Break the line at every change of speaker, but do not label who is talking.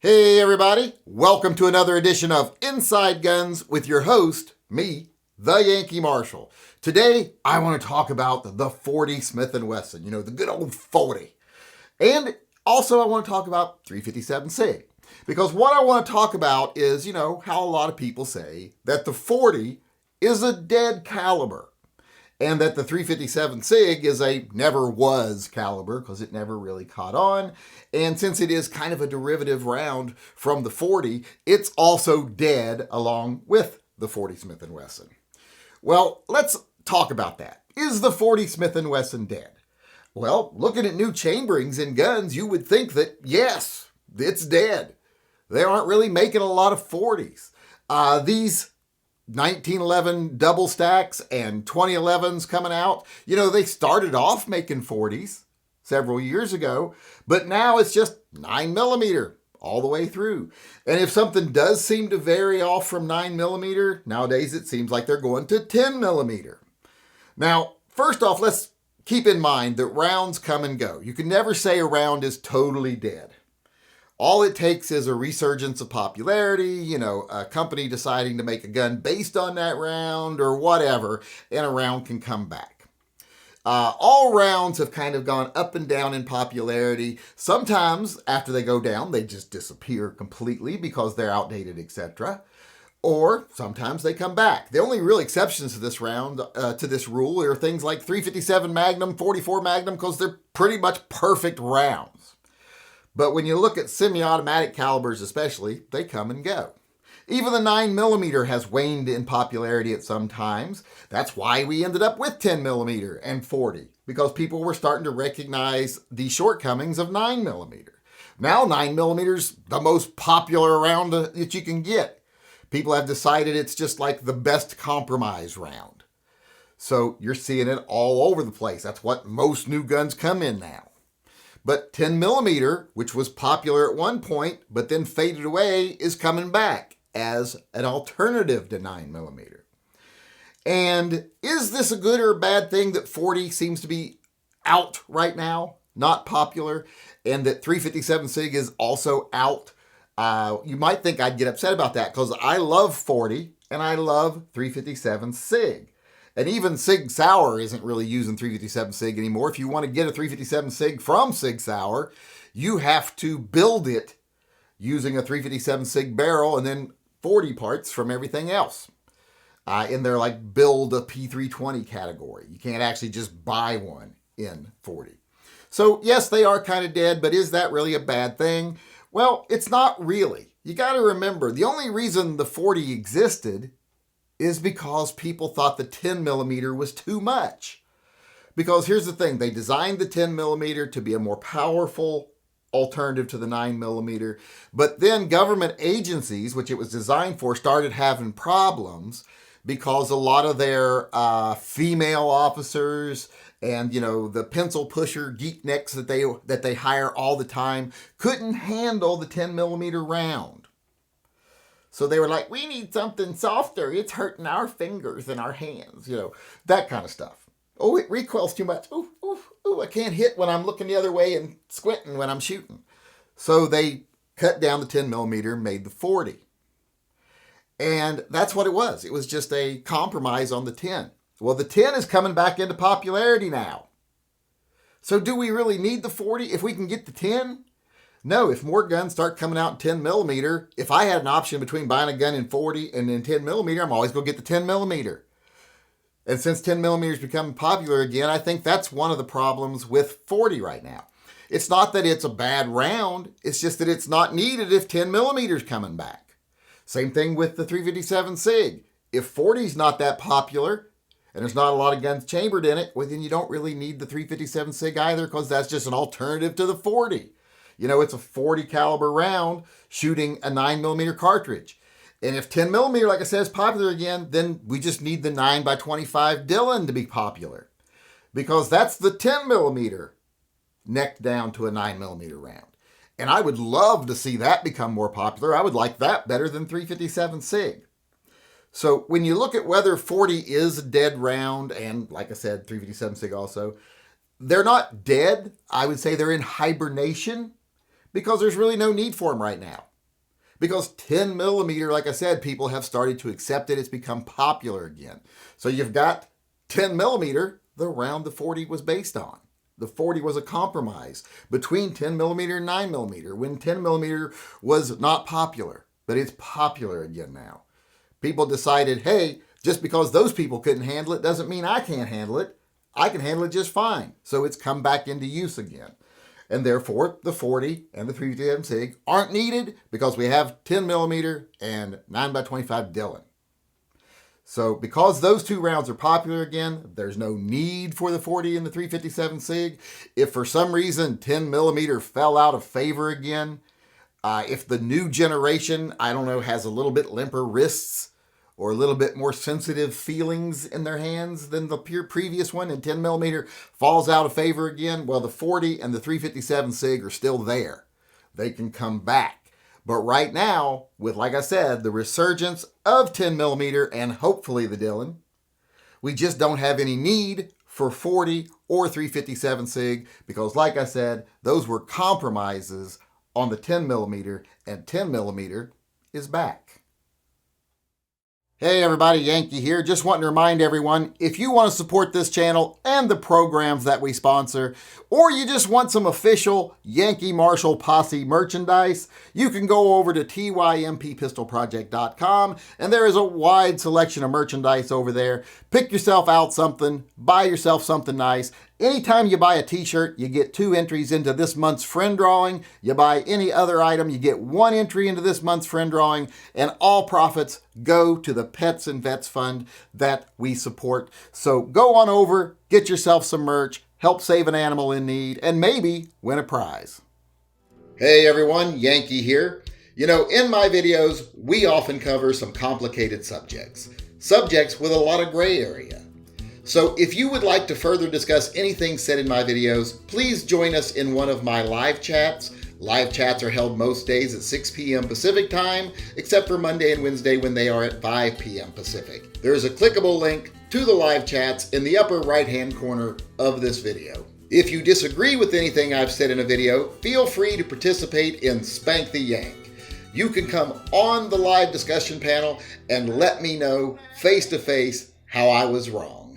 Hey everybody, welcome to another edition of Inside Guns with your host, me, the Yankee Marshal. Today, I want to talk about the 40 Smith & Wesson, the good old 40. And also I want to talk about 357 SIG. Because what I want to talk about is, how a lot of people say that the 40 is a dead caliber. And that the 357 SIG is a never was caliber because it never really caught on. And since it is kind of a derivative round from the 40, it's also dead along with the 40 Smith & Wesson. Well, let's talk about that. Is the 40 Smith & Wesson dead? Well, looking at new chamberings in guns, you would think that yes, it's dead. They aren't really making a lot of 40s. These 1911 double stacks and 2011s coming out. They started off making 40s several years ago, but now it's just 9mm all the way through. And if something does seem to vary off from 9mm, nowadays it seems like they're going to 10mm. Now, first off, let's keep in mind that rounds come and go. You can never say a round is totally dead. All it takes is a resurgence of popularity, a company deciding to make a gun based on that round or whatever, and a round can come back. All rounds have kind of gone up and down in popularity. Sometimes after they go down, they just disappear completely because they're outdated, etc. Or sometimes they come back. The only real exceptions to this rule are things like 357 Magnum, 44 Magnum, because they're pretty much perfect rounds. But when you look at semi-automatic calibers especially, they come and go. Even the 9mm has waned in popularity at some times. That's why we ended up with 10mm and 40, because people were starting to recognize the shortcomings of 9mm. Now 9mm's the most popular round that you can get. People have decided it's just like the best compromise round. So you're seeing it all over the place. That's what most new guns come in now. But 10mm, which was popular at one point, but then faded away, is coming back as an alternative to 9mm. And is this a good or a bad thing that 40 seems to be out right now, not popular, and that 357 SIG is also out? You might think I'd get upset about that because I love 40 and I love 357 SIG. And even Sig Sauer isn't really using 357 SIG anymore. If you want to get a 357 SIG from Sig Sauer, you have to build it using a 357 SIG barrel and then 40 parts from everything else. In their build a P320 category. You can't actually just buy one in 40. So yes, they are kind of dead, but is that really a bad thing? Well, it's not really. You got to remember, the only reason the 40 existed is because people thought the 10mm was too much. Because here's the thing, they designed the 10mm to be a more powerful alternative to the 9mm, but then government agencies, which it was designed for, started having problems because a lot of their female officers and the pencil pusher geek necks that they hire all the time couldn't handle the 10mm round. So they were like, we need something softer. It's hurting our fingers and our hands, that kind of stuff. Oh, it recoils too much. Ooh, I can't hit when I'm looking the other way and squinting when I'm shooting. So they cut down the 10mm and made the 40. And that's what it was. It was just a compromise on the 10. Well, the 10 is coming back into popularity now. So do we really need the 40 if we can get the 10? No, if more guns start coming out in 10mm, if I had an option between buying a gun in 40 and in 10mm, I'm always going to get the 10mm. And since 10mm is becoming popular again, I think that's one of the problems with 40 right now. It's not that it's a bad round, it's just that it's not needed if 10mm is coming back. Same thing with the 357 SIG. If 40 is not that popular, and there's not a lot of guns chambered in it, well then you don't really need the 357 SIG either because that's just an alternative to the 40. It's a 40 caliber round shooting a 9mm cartridge. And if 10mm, like I said, is popular again, then we just need the 9x25 Dillon to be popular. Because that's the 10mm necked down to a 9mm round. And I would love to see that become more popular. I would like that better than 357 SIG. So when you look at whether 40 is a dead round, and like I said, 357 SIG also, they're not dead. I would say they're in hibernation because there's really no need for them right now. Because 10 millimeter, like I said, people have started to accept it. It's become popular again. So you've got 10 millimeter, the round the 40 was based on. The 40 was a compromise between 10 millimeter and 9 millimeter when 10 millimeter was not popular, but it's popular again now. People decided, hey, just because those people couldn't handle it doesn't mean I can't handle it. I can handle it just fine. So it's come back into use again. And therefore, the 40 and the 357 SIG aren't needed because we have 10 millimeter and 9x25 Dillon. So because those two rounds are popular again, there's no need for the 40 and the 357 SIG. If for some reason 10 millimeter fell out of favor again, if the new generation, I don't know, has a little bit limper wrists or a little bit more sensitive feelings in their hands than the previous one, and 10 millimeter falls out of favor again, well, the 40 and the 357 SIG are still there. They can come back. But right now, with, like I said, the resurgence of 10 millimeter and hopefully the Dillon, we just don't have any need for 40 or 357 SIG because, like I said, those were compromises on the 10 millimeter, and 10 millimeter is back. Hey everybody, Yankee here. Just wanting to remind everyone, if you want to support this channel and the programs that we sponsor, or you just want some official Yankee Marshall Posse merchandise, you can go over to tympistolproject.com, and there is a wide selection of merchandise over there. Pick yourself out something, buy yourself something nice. Anytime you buy a t-shirt, you get 2 entries into this month's friend drawing. You buy any other item, you get 1 entry into this month's friend drawing, and all profits go to the Pets and Vets Fund that we support. So go on over, get yourself some merch, help save an animal in need, and maybe win a prize. Hey everyone, Yankee here. You know, in my videos, we often cover some complicated subjects with a lot of gray area. So if you would like to further discuss anything said in my videos, please join us in one of my live chats. Live chats are held most days at 6 p.m. Pacific time, except for Monday and Wednesday when they are at 5 p.m. Pacific. There is a clickable link to the live chats in the upper right-hand corner of this video. If you disagree with anything I've said in a video, feel free to participate in Spank the Yank. You can come on the live discussion panel and let me know face-to-face how I was wrong.